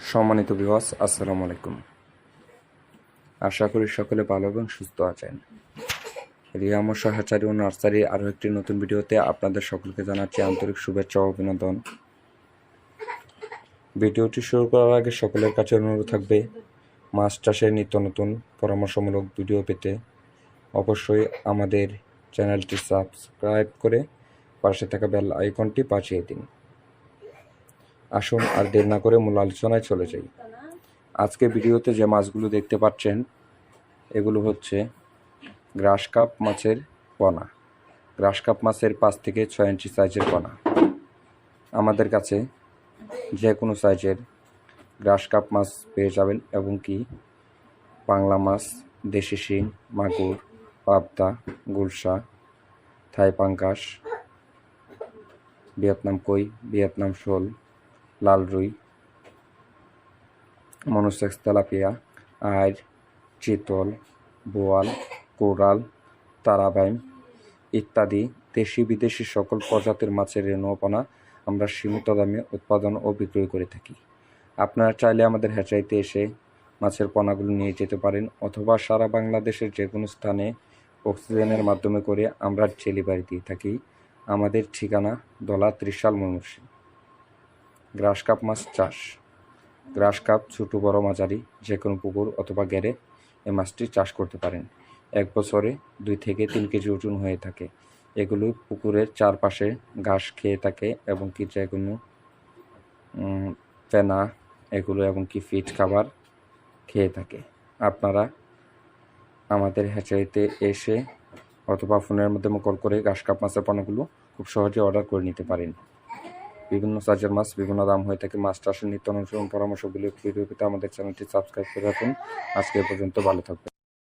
সম্মানিত ভিউয়ার্স, আসসালামু আলাইকুম। আশা করি সকলে ভালো এবং সুস্থ আছেন। রিয়া মৎস্য ও নার্সারি আরও একটি নতুন ভিডিওতে আপনাদের সকলকে জানাচ্ছি আন্তরিক শুভেচ্ছা ও অভিনন্দন। ভিডিওটি শুরু করার আগে সকলের কাছে অনুরোধ থাকবে, মাছ চাষের নিত্য নতুন পরামর্শমূলক ভিডিও পেতে অবশ্যই আমাদের চ্যানেলটি সাবস্ক্রাইব করে পাশে থাকা বেল আইকনটি বাজিয়ে দিন। আসুন আর দেরি না করে মূল আলোচনায় চলে যাই। আজকে ভিডিওতে যে মাছগুলো দেখতে পাচ্ছেন এগুলো হচ্ছে গ্রাস কাপ মাছের পোনা। গ্রাস কাপ মাছের 5 থেকে 6 ইঞ্চি সাইজের পোনা। আমাদের কাছে যে কোনো সাইজের গ্রাস কাপ মাছ পেয়ে যাবেন, এবং কি বাংলা মাছ, দেশি শিং, মাগুর, পাবদা, গুলশা, থাই পাঙ্গাস, ভিয়েতনাম কই, ভিয়েতনাম শোল, লাল রুই, মনোসেক্স তেলাপিয়া, আইর, চিতল, বোয়াল, কোরাল, তারাবাইম ইত্যাদি দেশি বিদেশি সকল প্রজাতির মাছের রেণুপোনা আমরা সীমিত দামে উৎপাদন ও বিক্রয় করে থাকি। আপনারা চাইলে আমাদের হ্যাচারিতে এসে মাছের পোনাগুলো নিয়ে যেতে পারেন, অথবা সারা বাংলাদেশের যে কোনো স্থানে অক্সিজেনের মাধ্যমে করে আমরা ডেলিভারি দিয়ে থাকি। আমাদের ঠিকানা দলা ত্রিশাল ময়মনসিংহ। গ্রাস কাপ মাছ চাষ। গ্রাস কাপ ছোটো বড় মাঝারি যে কোনো পুকুর অথবা ঘেরে এই মাছটি চাষ করতে পারেন। 1 বছরে 2 থেকে 3 কেজি ওজন হয়ে থাকে। এগুলো পুকুরের চারপাশে ঘাস খেয়ে থাকে, এবং কি যে কোনো ফেনা এগুলো এবং কি ফিড খাবার খেয়ে থাকে। আপনারা আমাদের হ্যাচারিতে এসে অথবা ফোনের মাধ্যমে কল করে গ্রাস কাপ মাছের পণ্যগুলো খুব সহজে অর্ডার করে নিতে পারেন। বিভিন্ন সাইজের মাছ বিভিন্ন দাম হয়ে থাকে। মাছ চাষের নিত্য নতুন পরামর্শগুলি ভিডিও পেতে আমাদের চ্যানেলটি সাবস্ক্রাইব করে রাখুন। আজকে এ পর্যন্ত, ভালো থাকবেন।